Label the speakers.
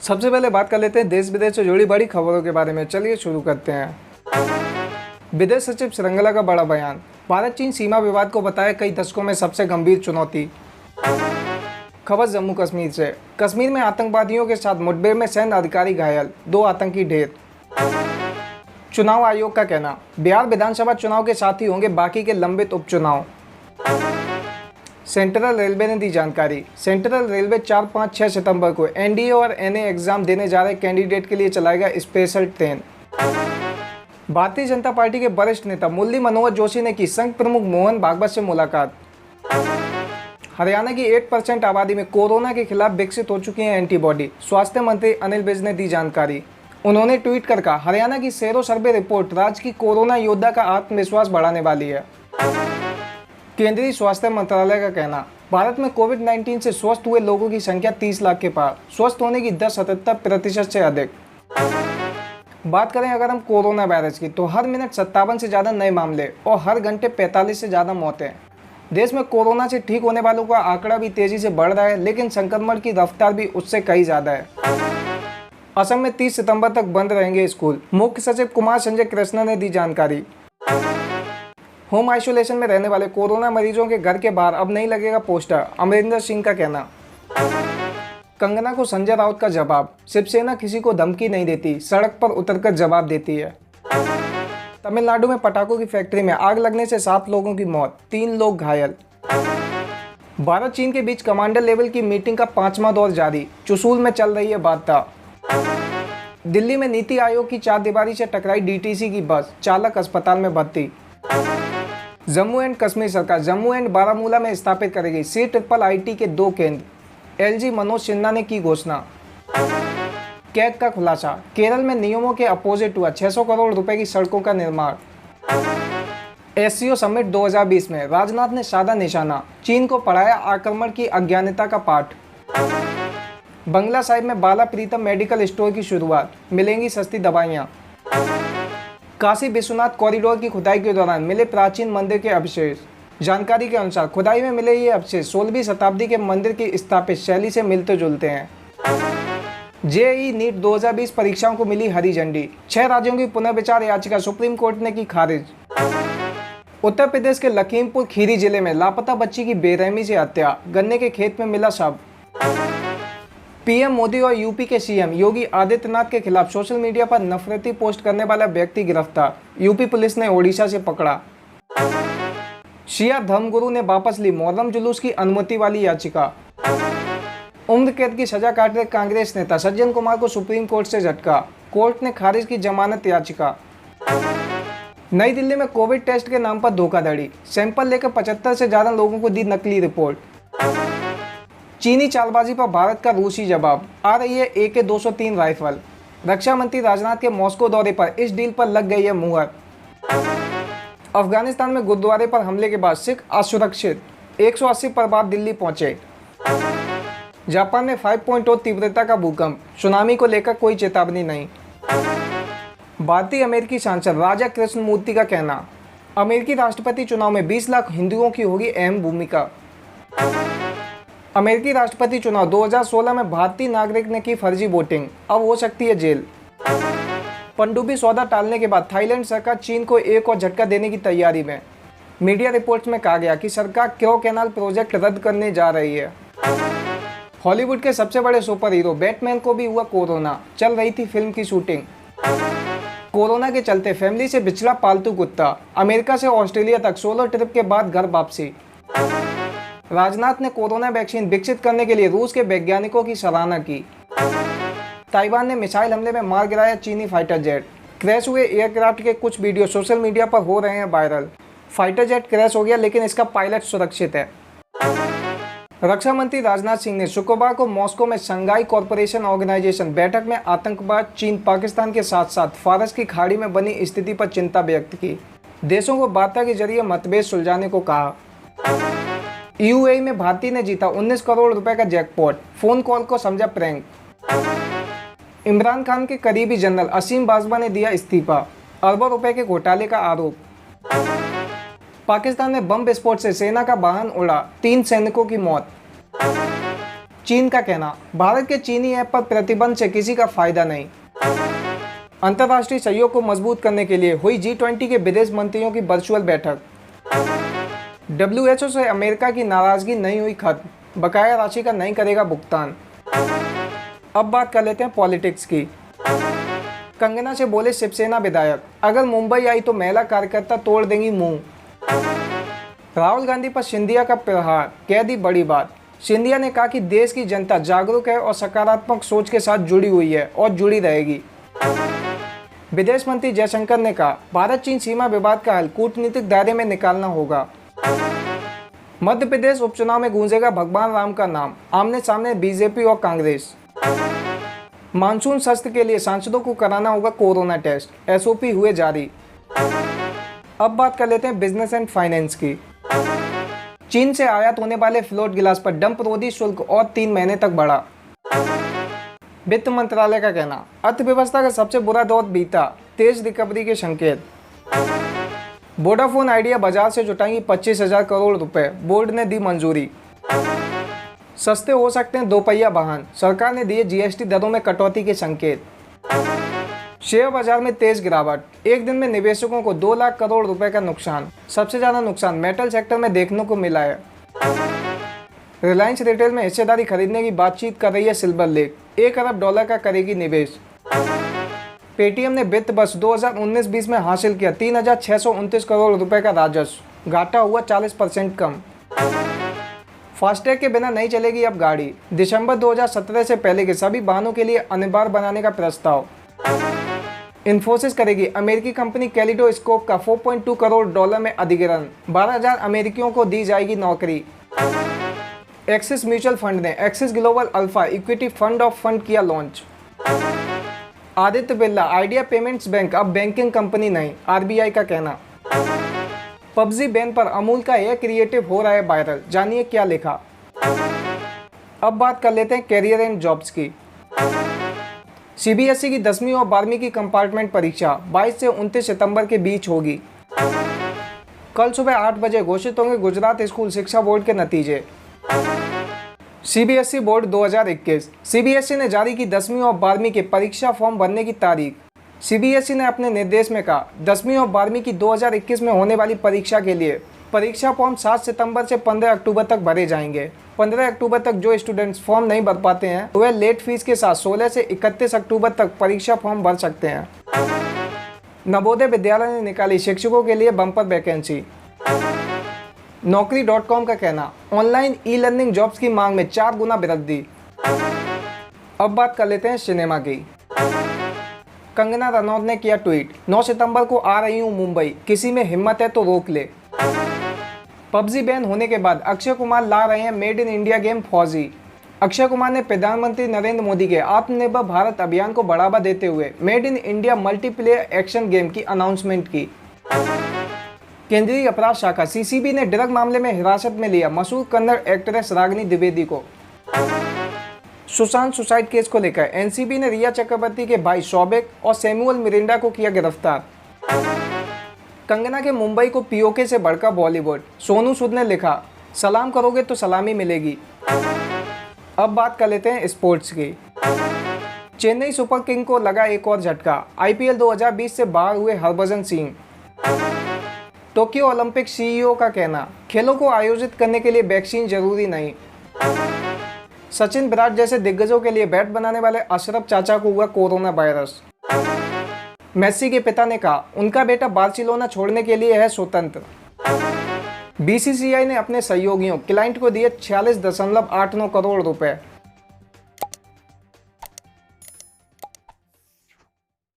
Speaker 1: सबसे पहले बात कर लेते हैं देश विदेश से जुड़ी बड़ी खबरों के बारे में। चलिए शुरू करते हैं। विदेश सचिव श्रृंगला का बड़ा बयान। भारत चीन सीमा विवाद को बताया कई दशकों में सबसे गंभीर चुनौती। खबर जम्मू कश्मीर से। कश्मीर में आतंकवादियों के साथ मुठभेड़ में सैन्य अधिकारी घायल, 2 आतंकी ढेर। चुनाव आयोग का कहना, बिहार विधानसभा चुनाव के साथ ही होंगे बाकी के लंबित उपचुनाव। सेंट्रल रेलवे ने दी जानकारी। सेंट्रल रेलवे 4, 5, 6 सितंबर को एनडीए और एनए एग्जाम देने जा रहे कैंडिडेट के लिए चलाएगा special train. Bharatiya Janata party के वरिष्ठ नेता मुरली मनोहर जोशी ने की संघ प्रमुख मोहन भागवत से मुलाकात। हरियाणा की 8% आबादी में कोरोना के खिलाफ विकसित हो चुकी है एंटीबॉडी। स्वास्थ्य मंत्री अनिल विज ने दी जानकारी। उन्होंने ट्वीट कर कहा, हरियाणा की सेरो सर्वे रिपोर्ट राज्य की कोरोना योद्धा का आत्मविश्वास बढ़ाने वाली है। केंद्रीय स्वास्थ्य मंत्रालय का कहना, भारत में कोविड-19 से स्वस्थ हुए लोगों की संख्या 30 लाख के पार, स्वस्थ होने की दर 77% से अधिक। बात करें अगर हम कोरोना वायरस की, तो हर मिनट 57 से ज़्यादा नए मामले और हर घंटे 45 से ज़्यादा मौतें। देश में कोरोना से ठीक होने वालों का आंकड़ा भी तेजी से बढ़ रहा है, लेकिन संक्रमण की रफ्तार भी उससे कहीं ज़्यादा है। असम में 30 सितंबर तक बंद रहेंगे स्कूल। मुख्य सचिव कुमार संजय कृष्णा ने दी जानकारी। होम आइसोलेशन में रहने वाले कोरोना मरीजों के घर के बाहर अब नहीं लगेगा पोस्टर, अमरिंदर सिंह का कहना। कंगना को संजय राउत का जवाब, शिवसेना किसी को धमकी नहीं देती, सड़क पर उतरकर जवाब देती है। तमिलनाडु में पटाखों की फैक्ट्री में आग लगने से 7 लोगों की मौत, 3 लोग घायल। भारत चीन के बीच कमांडर लेवल की मीटिंग का 5वां दौर जारी, चुशूल में चल रही है वार्ता। दिल्ली में नीति आयोग की 4 दीवारी से टकराई डीटीसी की बस, चालक अस्पताल में भर्ती। जम्मू एंड कश्मीर सरकार जम्मू एंड बारामूला में स्थापित करेगी CIIT के 2 केंद्र, LG मनोज सिन्हा ने की घोषणा। कैग का खुलासा, केरल में नियमों के अपोजिट हुआ 600 करोड़ रुपए की सड़कों का निर्माण। SCO समिट 2020 में राजनाथ ने साधा निशाना, चीन को पढ़ाया आक्रमण की अज्ञानता का पाठ। बंगला साहिब में बाला प्रीतम मेडिकल स्टोर की शुरुआत, मिलेंगी सस्ती दवाइयाँ। काशी विश्वनाथ कॉरिडोर की खुदाई के दौरान मिले प्राचीन मंदिर के अवशेष। जानकारी के अनुसार खुदाई में मिले ये अवशेष 16वीं शताब्दी के मंदिर की स्थापित शैली से मिलते जुलते हैं। JEE नीट 2020 परीक्षाओं को मिली हरी झंडी, 6 राज्यों की पुनर्विचार याचिका सुप्रीम कोर्ट ने की खारिज। उत्तर प्रदेश के लखीमपुर खीरी जिले में लापता बच्ची की बेरहमी से हत्या, गन्ने के खेत में मिला शव। पीएम मोदी और यूपी के सीएम योगी आदित्यनाथ के खिलाफ सोशल मीडिया पर नफरती पोस्ट करने वाला व्यक्ति गिरफ्तार, यूपी पुलिस ने ओडिशा से पकड़ा। शिया धर्मगुरु ने वापस ली मोहर्रम जुलूस की अनुमति वाली याचिका। उम्र कैद की सजा काट रहे कांग्रेस नेता सज्जन कुमार को सुप्रीम कोर्ट से झटका, कोर्ट ने खारिज की जमानत याचिका। नई दिल्ली में कोविड टेस्ट के नाम पर धोखाधड़ी, सैंपल लेकर 75 से ज्यादा लोगों को दी नकली रिपोर्ट। चीनी चालबाजी पर भारत का रूसी जवाब, आ रही है AK-203 राइफल। रक्षा मंत्री राजनाथ के मॉस्को दौरे पर इस डील पर लग गई है मुहर। अफगानिस्तान में गुरुद्वारे पर हमले के बाद सिख असुरक्षित, 180 प्रभात दिल्ली पहुंचे। जापान में 5.0 तीव्रता का भूकंप, सुनामी को लेकर कोई चेतावनी नहीं। भारतीय अमेरिकी सांसद राजा कृष्णमूर्ति का कहना, अमेरिकी राष्ट्रपति चुनाव में 20 लाख हिंदुओं की होगी अहम भूमिका। अमेरिकी राष्ट्रपति चुनाव 2016 में भारतीय नागरिक ने की फर्जी वोटिंग, अब हो सकती है जेल। पनडुब्बी सौदा टालने के बाद थाईलैंड सरकार चीन को एक और झटका देने की तैयारी में। मीडिया रिपोर्ट्स में कहा गया कि सरकार क्रो कैनाल प्रोजेक्ट रद्द करने जा रही है। हॉलीवुड के सबसे बड़े सुपर हीरो बैटमैन को भी हुआ कोरोना, चल रही थी फिल्म की शूटिंग। कोरोना के चलते फैमिली से बिछड़ा पालतू कुत्ता, अमेरिका से ऑस्ट्रेलिया तक सोलो ट्रिप के बाद घर वापसी। राजनाथ ने कोरोना वैक्सीन विकसित करने के लिए रूस के वैज्ञानिकों की सराहना की। ताइवान ने मिसाइल हमले में मार गिराया चीनी फाइटर जेट। क्रैश हुए एयरक्राफ्ट के कुछ वीडियो सोशल मीडिया पर हो रहे हैं वायरल। फाइटर जेट क्रैश हो गया, लेकिन इसका पायलट सुरक्षित है। रक्षा मंत्री राजनाथ सिंह ने शुक्रवार को मॉस्को में शंघाई कॉरपोरेशन ऑर्गेनाइजेशन बैठक में आतंकवाद, चीन, पाकिस्तान के साथ साथ फारस की खाड़ी में बनी स्थिति पर चिंता व्यक्त की। देशों को वार्ता के जरिए मतभेद सुलझाने को कहा। UAE में भारती ने जीता 19 करोड़ रुपए का जैकपॉट, फोन कॉल को समझा प्रैंक। इमरान खान के करीबी जनरल असीम बाजवा ने दिया इस्तीफा, अरबों रुपए के घोटाले का आरोप। पाकिस्तान में बम विस्फोट से सेना का वाहन उड़ा, 3 सैनिकों की मौत। चीन का कहना, भारत के चीनी ऐप पर प्रतिबंध से किसी का फायदा नहीं। अंतर्राष्ट्रीय सहयोग को मजबूत करने के लिए हुई G20 के विदेश मंत्रियों की वर्चुअल बैठक। WHO से अमेरिका की नाराजगी नहीं हुई खत्म, बकाया राशि का नहीं करेगा भुगतान। अब बात कर लेते हैं पॉलिटिक्स की। कंगना से बोले शिवसेना विधायक, अगर मुंबई आई तो महिला कार्यकर्ता तोड़ देंगी मुंह। राहुल गांधी पर सिंधिया का प्रहार, कह दी बड़ी बात। सिंधिया ने कहा कि देश की जनता जागरूक है और सकारात्मक सोच के साथ जुड़ी हुई है और जुड़ी रहेगी। विदेश मंत्री जयशंकर ने कहा, भारत चीन सीमा विवाद का हल कूटनीतिक दायरे में निकालना होगा। मध्य प्रदेश उपचुनाव में गूंजेगा भगवान राम का नाम, आमने सामने बीजेपी और कांग्रेस। मानसून सत्र के लिए सांसदों को कराना होगा कोरोना टेस्ट, SOP हुए जारी। अब बात कर लेते हैं बिजनेस एंड फाइनेंस की। चीन से आयात होने वाले फ्लोट गिलास पर डंप रोधी शुल्क और 3 महीने तक बढ़ा। वित्त मंत्रालय का कहना, अर्थव्यवस्था का सबसे बुरा दौर बीता, तेज रिकवरी के संकेत। वोडाफोन आइडिया बाजार से जुटाएंगी 25,000 करोड़ रुपए, बोर्ड ने दी मंजूरी। सस्ते हो सकते हैं दोपहिया वाहन, सरकार ने दिए GST दरों में कटौती के संकेत। शेयर बाजार में तेज गिरावट, एक दिन में निवेशकों को 2 लाख करोड़ रुपए का नुकसान। सबसे ज्यादा नुकसान मेटल सेक्टर में देखने को मिला है। रिलायंस रिटेल में हिस्सेदारी खरीदने की बातचीत कर रही है सिल्वर लेक, $1 अरब का करेगी निवेश। पेटीएम ने वित्त वर्ष 2019-20 में हासिल किया 3,629 करोड़ रुपए का राजस्व, घाटा हुआ 40% कम। फास्टैग के बिना नहीं चलेगी अब गाड़ी, दिसंबर 2017 से पहले के सभी वाहनों के लिए अनिवार्य बनाने का प्रस्ताव। इन्फोसिस करेगी अमेरिकी कंपनी कैलिडोस्कोप का $4.2 करोड़ में अधिग्रहण, 12,000 अमेरिकियों को दी जाएगी नौकरी। एक्सिस म्यूचुअल फंड ने Axis Global Alpha Equity Fund of Fund किया launch. Aditya Birla Idea Payments Bank अब बैंकिंग कंपनी नहीं, RBI का कहना। PUBG बैन पर अमूल का यह क्रिएटिव हो रहा है वायरल, जानिए क्या लिखा। अब बात कर लेते हैं कैरियर एंड जॉब्स की। CBSE की 10वीं और 12वीं की कंपार्टमेंट परीक्षा 22 से 29 सितंबर के बीच होगी। कल सुबह 8 बजे घोषित होंगे गुजरात स्कूल शिक्षा बोर्ड के नतीजे। CBSE बोर्ड 2021, CBSE ने जारी की 10वीं और 12वीं के परीक्षा फॉर्म भरने की तारीख। CBSE ने अपने निर्देश में कहा, 10वीं और 12वीं की 2021 में होने वाली परीक्षा के लिए परीक्षा फॉर्म 7 सितंबर से 15 अक्टूबर तक भरे जाएंगे। 15 अक्टूबर तक जो स्टूडेंट्स फॉर्म नहीं भर पाते हैं वह लेट फीस के साथ 16 से 31 अक्टूबर तक परीक्षा फॉर्म भर सकते हैं। नवोदय विद्यालय ने निकाली शिक्षकों के लिए बम्पर वैकेंसी। Naukri.com का कहना, ऑनलाइन ई-लर्निंग जॉब्स की मांग में 4 गुना वृद्धि। अब बात कर लेते हैं सिनेमा की। कंगना रनौत ने किया ट्वीट, 9 सितंबर को आ रही हूँ मुंबई, किसी में हिम्मत है तो रोक ले। PUBG बैन होने के बाद अक्षय कुमार ला रहे हैं मेड इन इंडिया गेम फौजी। अक्षय कुमार ने प्रधानमंत्री नरेंद्र मोदी के आत्मनिर्भर भारत अभियान को बढ़ावा देते हुए made in India multiplayer action game की अनाउंसमेंट की। केंद्रीय अपराध शाखा CCB ने ड्रग मामले में हिरासत में लिया मशहूर कन्नड़ एक्ट्रेस रागिनी द्विवेदी को। सुशांत सुसाइड केस को लेकर NCB ने रिया चक्रवर्ती के भाई शौबिक और सैमुअल मिरिंडा को किया गिरफ्तार। कंगना के मुंबई को POK से बढ़कर बॉलीवुड, सोनू सूद ने लिखा, सलाम करोगे तो सलामी मिलेगी। अब बात कर लेते हैं स्पोर्ट्स की। चेन्नई सुपर किंग को लगा एक और झटका, IPL 2020 से बाहर हुए Harbhajan Singh. Tokyo Olympic CEO का कहना, खेलों को आयोजित करने के लिए वैक्सीन जरूरी नहीं। सचिन विराट जैसे दिग्गजों के लिए बैट बनाने वाले अशरफ चाचा को हुआ कोरोना वायरस। मेस्सी के पिता ने कहा, उनका बेटा बार्सिलोना छोड़ने के लिए है स्वतंत्र। BCCI ने अपने सहयोगियों क्लाइंट को दिए 46.89 करोड़ रुपए।